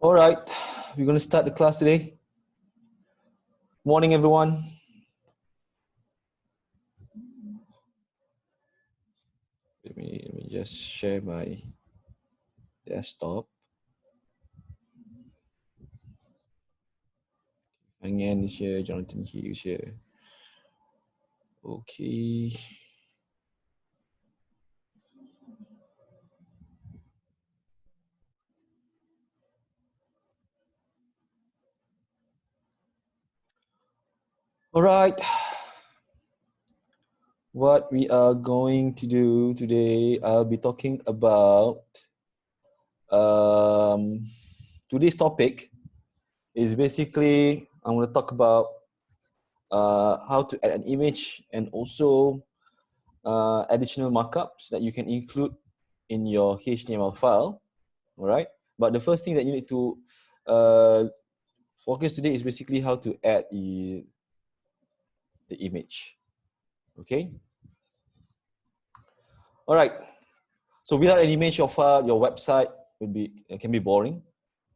All right, we're going to start the class today. Morning, everyone. Let me just share my desktop. Angan is here, Jonathan Hughes here. Okay. All right. What we are going to do today, I'll be talking about today's topic is basically I'm going to talk about how to add an image and also additional markups that you can include in your HTML file. All right. But the first thing that you need to focus today is basically how to add the image. Okay. All right. So without an image, your file, your website can be boring.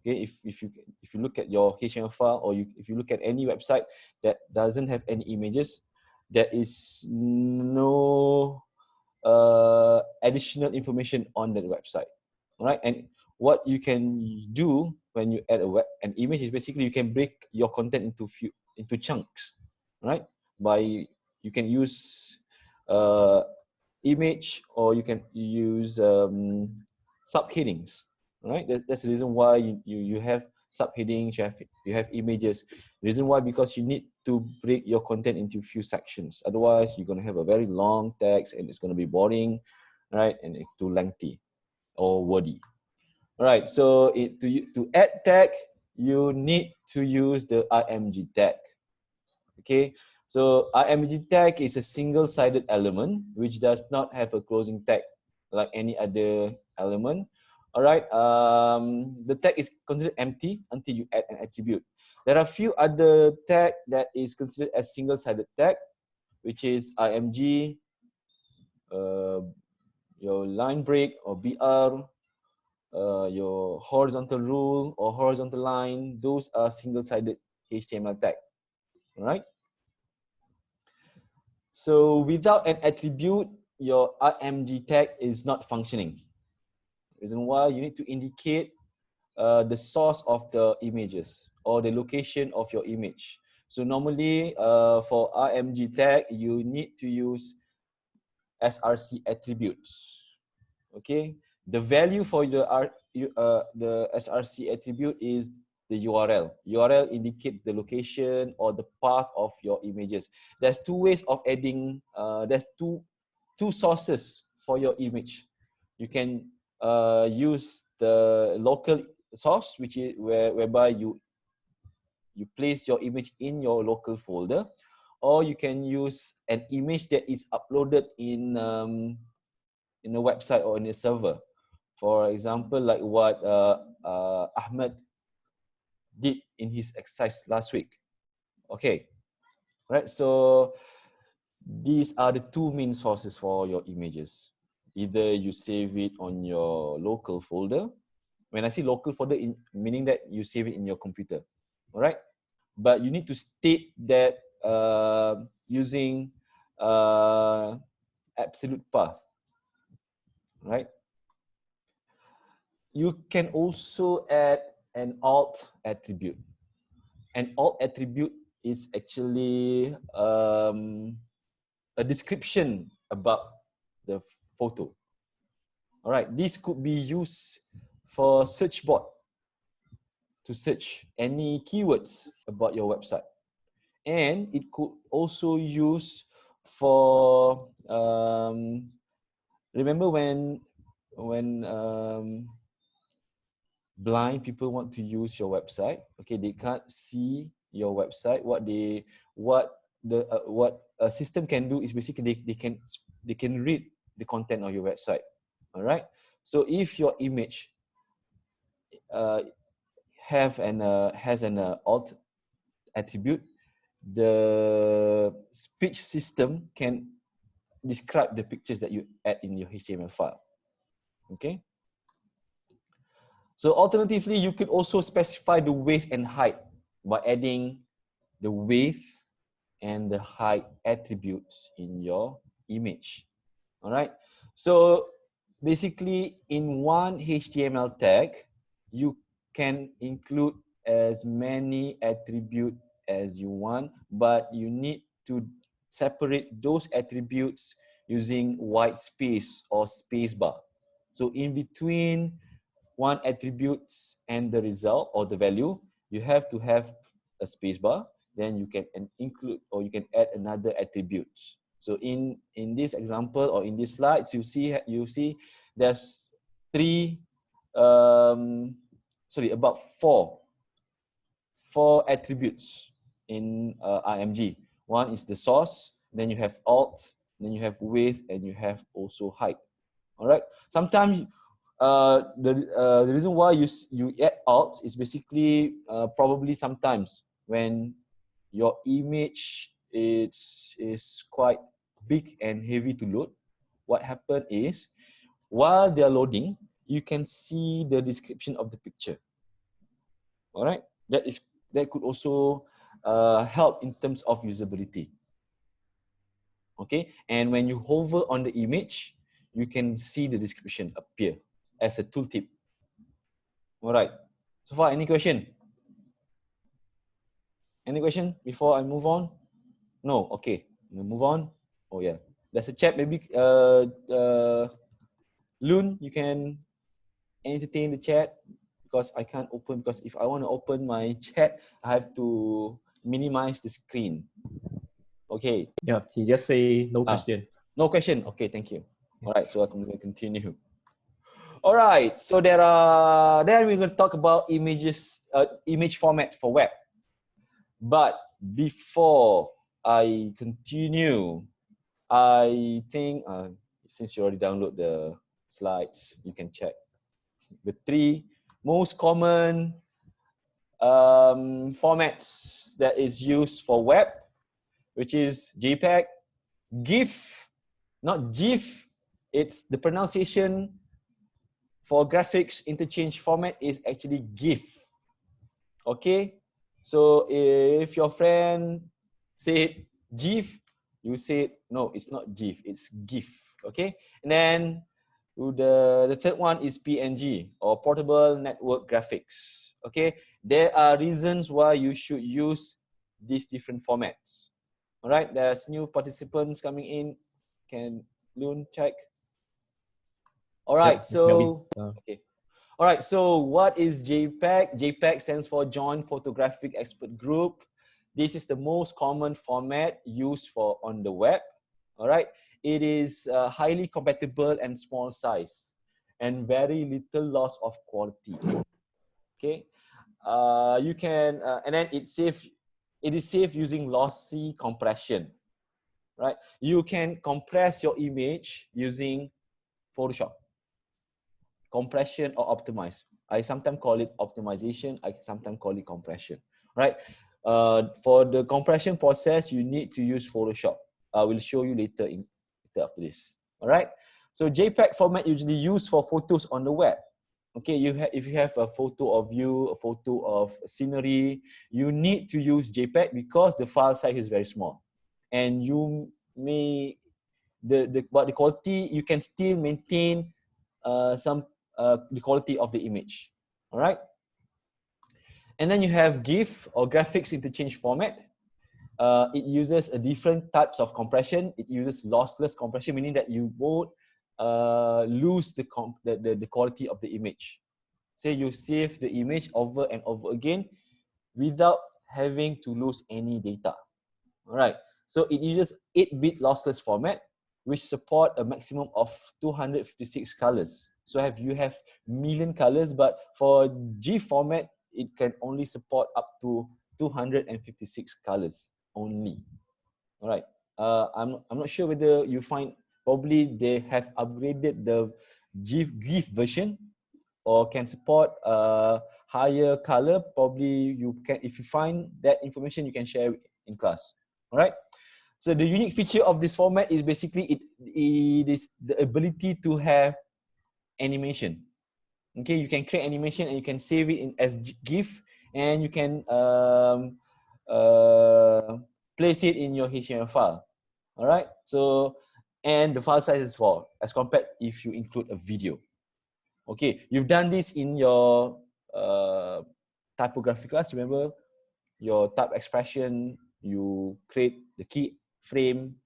Okay. If you look at your HTML file, or if you look at any website that doesn't have any images, there is no additional information on that website. All right. And what you can do when you add an image is basically you can break your content into chunks, right? You can use image, or you can use subheadings, right? That's the reason why you have subheadings, you have images. The reason why, because you need to break your content into few sections. Otherwise, you're going to have a very long text and it's going to be boring, right? And it's too lengthy or wordy. All right, so to add tag, you need to use the IMG tag. Okay, so IMG tag is a single-sided element which does not have a closing tag like any other element. All right, the tag is considered empty until you add an attribute. There are a few other tag that is considered as single-sided tag, which is IMG, your line break or BR, your horizontal rule or horizontal line. Those are single-sided HTML tag. All right. So without an attribute, your IMG tag is not functioning. Reason why, you need to indicate the source of the images or the location of your image. So normally for IMG tag, you need to use SRC attributes. Okay, the value for the SRC attribute is the URL. URL indicates the location or the path of your images. There's two ways of adding. There's two sources for your image. You can use the local source, which is whereby you place your image in your local folder, or you can use an image that is uploaded in a website or in a server. For example, like what Ahmed did in his exercise last week. Okay, right. So these are the two main sources for your images. Either you save it on your local folder. When I say local folder, meaning that you save it in your computer. All right, but you need to state that using absolute path. Right. You can also add an alt attribute. An alt attribute is actually a description about the photo. All right, this could be used for search bot to search any keywords about your website. And it could also use for, remember when blind people want to use your website, okay, they can't see your website. What a system can do is basically they can read the content of your website. All right, so if your image has an alt attribute, the speech system can describe the pictures that you add in your HTML file. Okay. So alternatively, you could also specify the width and height by adding the width and the height attributes in your image. All right. So basically, in one HTML tag, you can include as many attributes as you want, but you need to separate those attributes using white space or spacebar. So in between one attributes and the result or the value, you have to have a spacebar. Then you can include or you can add another attribute. So in this example or in these slides, you see there's about four attributes in IMG. One is the source, then you have alt, then you have width, and you have also height. All right. Sometimes the reason why you add alt is basically probably sometimes when your image is quite big and heavy to load. What happened is while they're loading, you can see the description of the picture. All right, that could also help in terms of usability. Okay, and when you hover on the image, you can see the description appear as a tooltip. All right. So far, any question? Any question before I move on? No. Okay. We'll move on. Oh yeah. There's a chat. Maybe Loon, you can entertain the chat because I can't open. Because if I want to open my chat, I have to minimize the screen. Okay. Yeah. He just say no question. No question. Okay. Thank you. All right. So I can continue. All right, so then we're going to talk about images, image format for web. But before I continue, I think since you already download the slides, you can check the 3 most common formats that is used for web, which is JPEG, GIF, not GIF. It's the pronunciation for graphics interchange format is actually GIF. Okay, so if your friend said GIF, you say no, it's not GIF, it's GIF. Okay, and then the third one is PNG or portable network graphics. Okay, there are reasons why you should use these different formats. All right, there's new participants coming in. Can Loon check? All right, so okay. All right, so what is JPEG? JPEG stands for Joint Photographic Expert Group. This is the most common format used for on the web. All right, it is highly compatible and small size, and very little loss of quality. Okay, you can and then it's safe. It is safe using lossy compression. Right, you can compress your image using Photoshop. Compression or optimize. I sometimes call it optimization. I sometimes call it compression. Right. For the compression process, you need to use Photoshop. I will show you later after this. All right. So JPEG format usually used for photos on the web. Okay. If you have a photo of you, a photo of scenery, you need to use JPEG because the file size is very small, and you may the quality you can still maintain the quality of the image. All right. And then you have GIF or graphics interchange format. It uses a different types of compression. It uses lossless compression, meaning that you won't lose the quality of the image. Say you save the image over and over again without having to lose any data. All right. So it uses 8-bit lossless format, which support a maximum of 256 colors. So you have million colors, but for GIF format, it can only support up to 256 colors only. All right. I'm not sure whether you find probably they have upgraded the GIF version or can support higher color. Probably you can, if you find that information, you can share it in class. All right. So the unique feature of this format is basically it is the ability to have animation. Okay, you can create animation and you can save it in as GIF, and you can place it in your HTML file. All right. So, and the file size is 4 as compared if you include a video. Okay, you've done this in your typography class. Remember your type expression, you create the key frame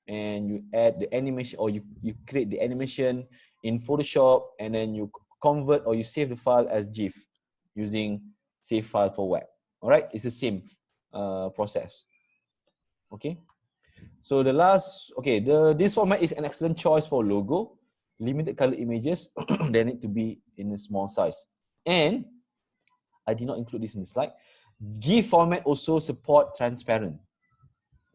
and you add the animation, or you create the animation in Photoshop, and then you convert or you save the file as GIF using save file for web. All right, it's the same process. Okay, so the last, okay, this format is an excellent choice for logo, limited color images. They need to be in a small size. And I did not include this in the slide. GIF format also support transparent.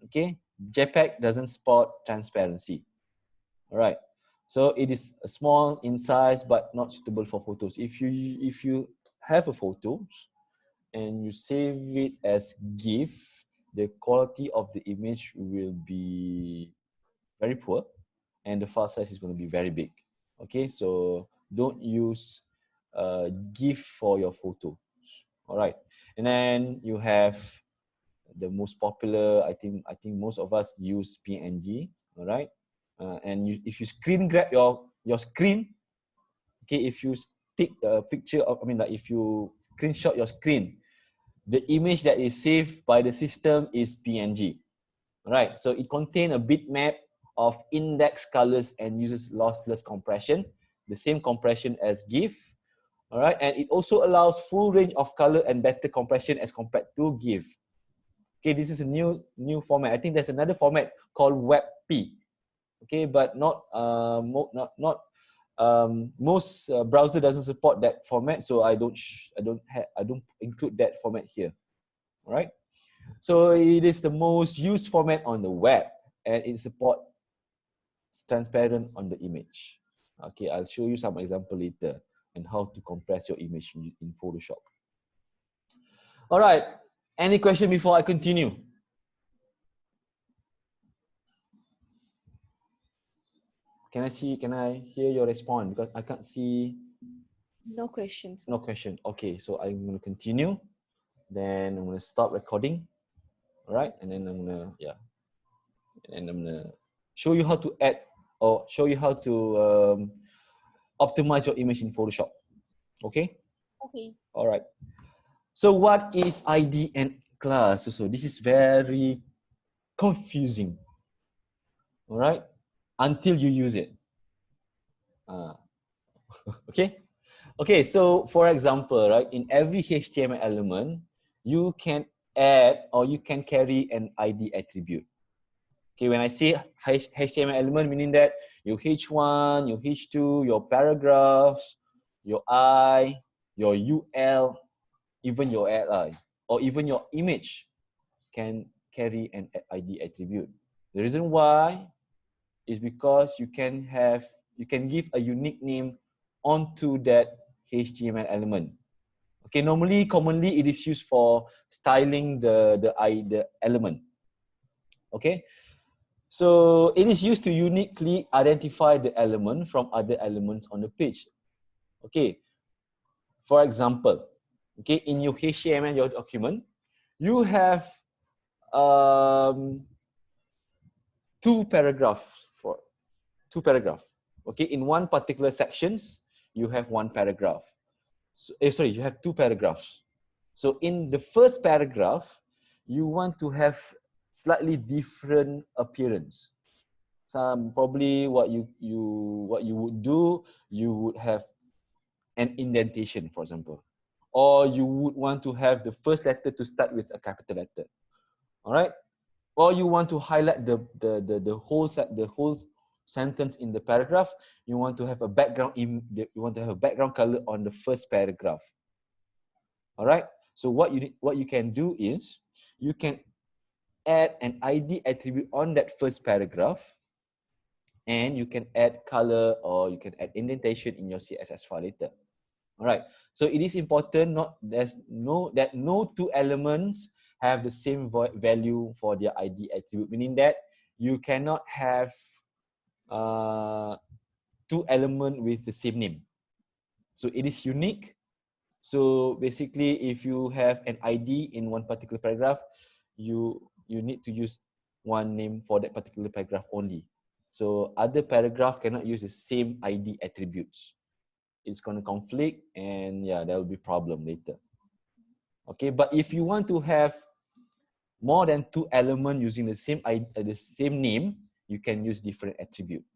Okay, JPEG doesn't support transparency. All right, so it is small in size but not suitable for photos. If you have a photo and you save it as GIF, the quality of the image will be very poor, and the file size is going to be very big. Okay, so don't use GIF for your photo. All right, and then you have the most popular. I think most of us use PNG. All right, and if you screen grab your screen, okay, if you take a picture of, I mean, like if you screenshot your screen, the image that is saved by the system is PNG. All right, so it contains a bitmap of index colors and uses lossless compression, the same compression as GIF. All right, and it also allows full range of color and better compression as compared to GIF. Okay, this is a new format. I think there's another format called WebP. Okay, but not most browser doesn't support that format, so I don't include that format here. All right, so it is the most used format on the web, and it supports transparent on the image. Okay, I'll show you some example later and how to compress your image in Photoshop. All right, any question before I continue? Can I hear your response? Because I can't see. No questions. No question. Okay, so I'm going to continue. Then I'm going to stop recording. All right, and then I'm going to, and I'm going to show you how to add, or show you how to optimize your image in Photoshop. Okay? Okay. All right. So what is ID and class? So this is very confusing. All right? Until you use it. Okay? Okay, so for example, right, in every HTML element, you can add or you can carry an ID attribute. Okay, when I say HTML element, meaning that your H1, your H2, your paragraphs, your I, your UL, even your li, or even your image can carry an ID attribute. The reason why is because you can give a unique name onto that HTML element. Okay, commonly it is used for styling the element. Okay, so it is used to uniquely identify the element from other elements on the page. Okay, for example, okay, in your HTML, your document, you have two paragraphs. Okay, in one particular sections, you have one paragraph. So, you have two paragraphs. So in the first paragraph, you want to have slightly different appearance. Probably what you would do, you would have an indentation, for example, or you would want to have the first letter to start with a capital letter. All right, or you want to highlight the whole sentence in the paragraph. You want to have a background color on the first paragraph. All right, so what you can do is you can add an ID attribute on that first paragraph, and you can add color or you can add indentation in your CSS file later. All right, so it is important that no two elements have the same value for their ID attribute, meaning that you cannot have two elements with the same name. So it is unique. So basically, if you have an ID in one particular paragraph, you need to use one name for that particular paragraph only. So other paragraph cannot use the same ID attributes. It's going to conflict, and yeah, there will be problem later. Okay, but if you want to have more than 2 elements using the same name, you can use different attributes.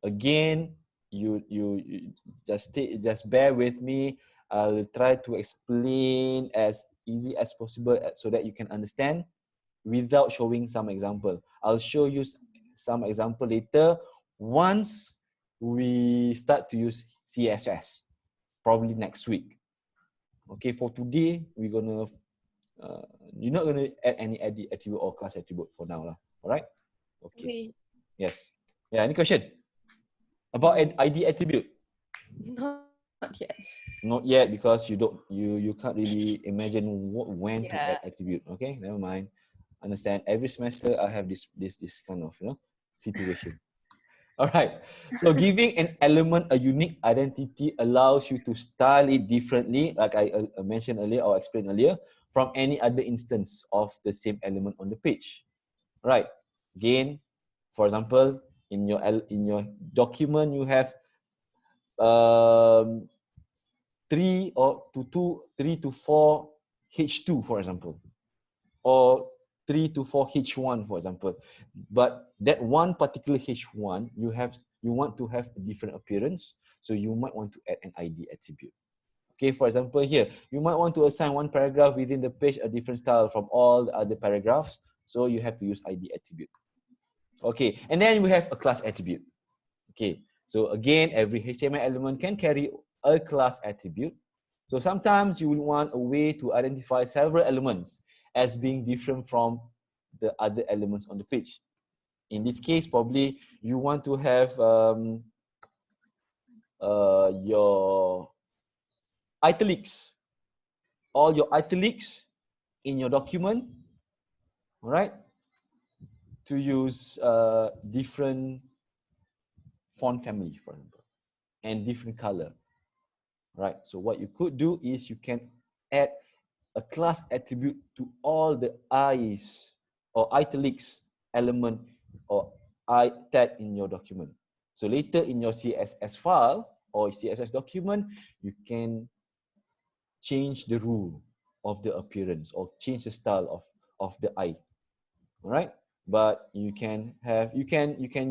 Again, you just bear with me. I'll try to explain as easy as possible so that you can understand without showing some example. I'll show you some example later once we start to use CSS, probably next week. Okay, for today, we're gonna you're not gonna add any attribute or class attribute for now, all right? Okay. Yes. Yeah. Any question about ID attribute? Not yet. Not yet, because you can't really imagine when to add attribute. Okay, never mind. Understand? Every semester I have this kind of situation. All right. So giving an element a unique identity allows you to style it differently, like I mentioned earlier or explained earlier, from any other instance of the same element on the page. Right. Again, for example, in your document you have 3 to 4 H2, for example, or 3 to 4 H1, for example. But that one particular H1, you want to have a different appearance, so you might want to add an ID attribute. Okay, for example, here, you might want to assign one paragraph within the page a different style from all the other paragraphs, so you have to use ID attribute. Okay, and then we have a class attribute. Okay, so again, every HTML element can carry a class attribute. So sometimes you will want a way to identify several elements as being different from the other elements on the page. In this case, probably you want to have your italics, all your italics in your document, all right, to use different font family, for example, and different color, right? So what you could do is you can add a class attribute to all the I's or italics element or I tag in your document. So later in your CSS file or CSS document, you can change the rule of the appearance or change the style of the I. All right, but you can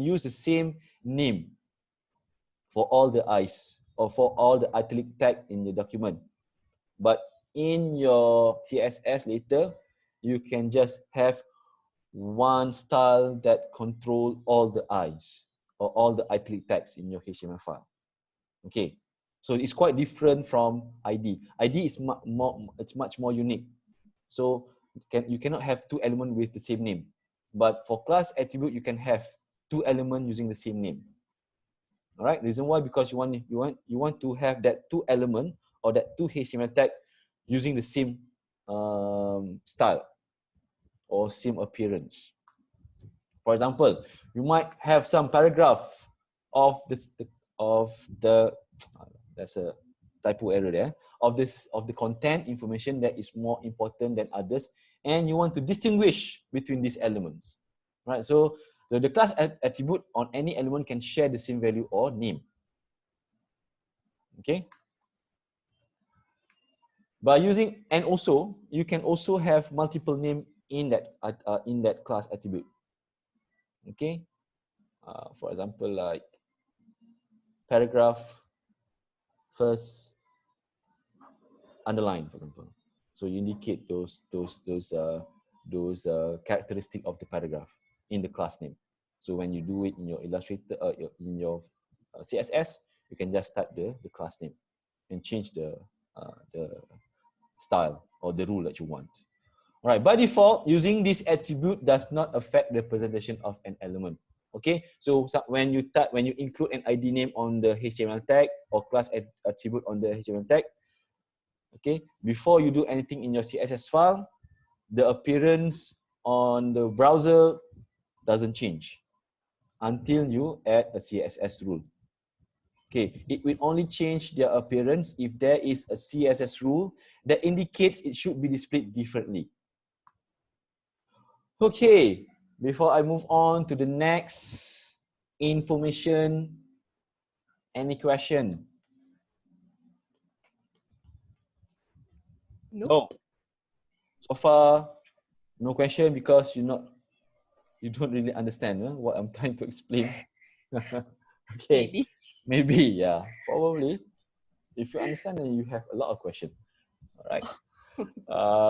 use the same name for all the I's or for all the italic tag in the document. But in your CSS later, you can just have one style that control all the I's or all the italic tags in your HTML file. Okay, so it's quite different from ID. ID is much more unique. So you cannot have 2 elements with the same name. But for class attribute, you can have 2 elements using the same name. All right. Reason why? Because you want to have that 2 element or that 2 HTML tag using the same style or same appearance. For example, you might have some paragraph of the that's a typo error there, of the content information that is more important than others, and you want to distinguish between these elements, right? So the class attribute on any element can share the same value or name. Okay. By using, and also you can also have multiple name in that class attribute. Okay. For example, like paragraph first underline, for example. So you indicate those characteristic of the paragraph in the class name. So when you do it in your Illustrator, in your CSS, you can just type the class name and change the style or the rule that you want. All right. By default, using this attribute does not affect the presentation of an element. Okay. So when you include an ID name on the HTML tag or class attribute on the HTML tag, okay, before you do anything in your CSS file, the appearance on the browser doesn't change until you add a CSS rule. Okay, it will only change their appearance if there is a CSS rule that indicates it should be displayed differently. Okay, before I move on to the next information, any question? Nope. No. So far, no question because you don't really understand what I'm trying to explain. Okay, maybe, yeah, probably. If you understand, then you have a lot of questions. All right.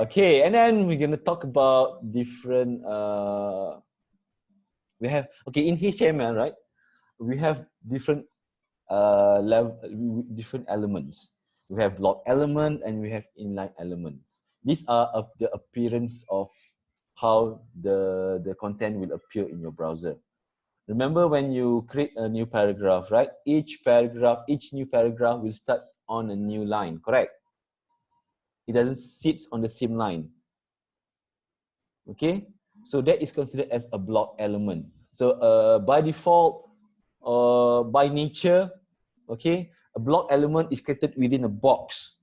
Okay, and then we're gonna talk about different. We have in HTML, right? We have different different elements. We have block element and we have inline elements. These are the appearance of how the content will appear in your browser. Remember when you create a new paragraph, right? Each new paragraph will start on a new line, correct? It doesn't sit on the same line. Okay, so that is considered as a block element. So by default, by nature, okay, a block element is created within a box.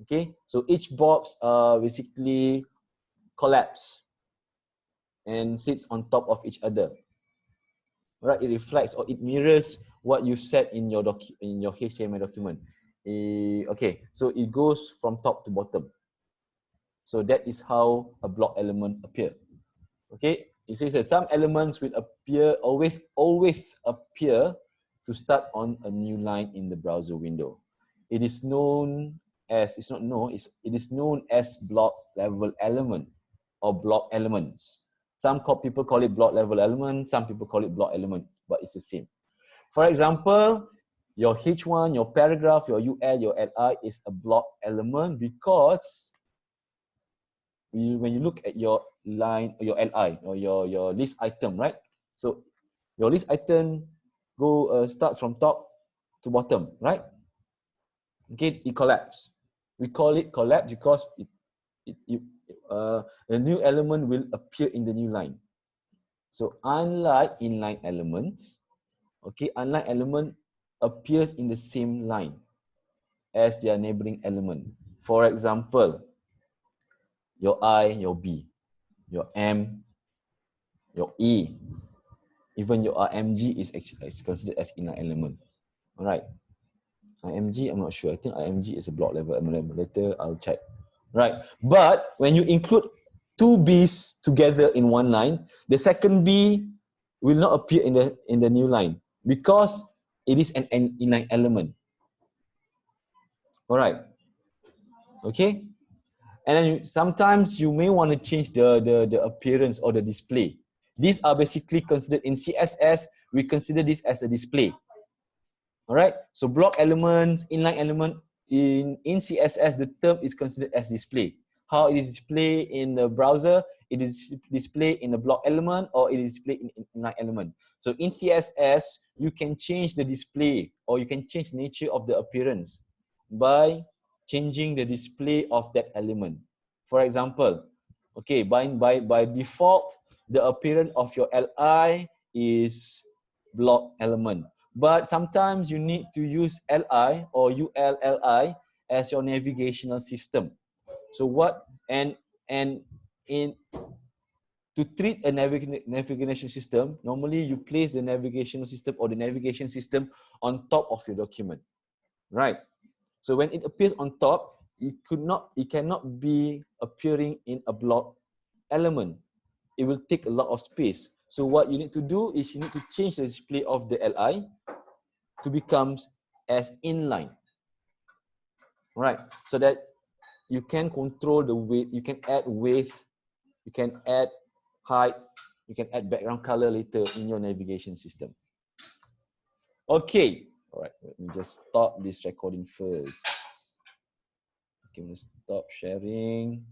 Okay, so each box basically collapse and sits on top of each other. Right, it reflects or it mirrors what you said in your HTML document. Okay, so it goes from top to bottom. So that is how a block element appear. Okay, it says that some elements will always appear to start on a new line in the browser window. It is known as block level element or block elements. Some people call it block level element, some people call it block element, but it's the same. For example, your H1, your paragraph, your UL, your LI is a block element because when you look at your line, your LI, or your list item, right? So your list item starts from top to bottom, right? Okay, it collapse. We call it collapse because a new element will appear in the new line. So unlike inline elements, okay, inline element appears in the same line as their neighboring element. For example, your I, your B, your M, your E, even your IMG is considered as inline element. All right. IMG, I'm not sure. I think IMG is a block level element. Later, I'll check. Right. But when you include two B's together in one line, the second B will not appear in the new line because it is an inline element. All right. Okay. And then sometimes you may want to change the appearance or the display. These are basically considered in CSS. We consider this as a display. All right. So block elements, inline element in CSS, the term is considered as display. How it is displayed in the browser, it is displayed in the block element or it is displayed in inline element. So in CSS, you can change the display or you can change the nature of the appearance by changing the display of that element. For example, okay, by default, the appearance of your LI is block element. But sometimes you need to use LI or ULLI as your navigational system. So to treat a navigation system, normally you place the navigational system or the navigation system on top of your document, right? So when it appears on top, it cannot be appearing in a block element. It will take a lot of space. So what you need to do is you need to change the display of the LI to become as inline, right? So that you can control the width, you can add width, you can add height, you can add background color later in your navigation system. Okay, all right, let me just stop this recording first. Okay, I'm gonna stop sharing.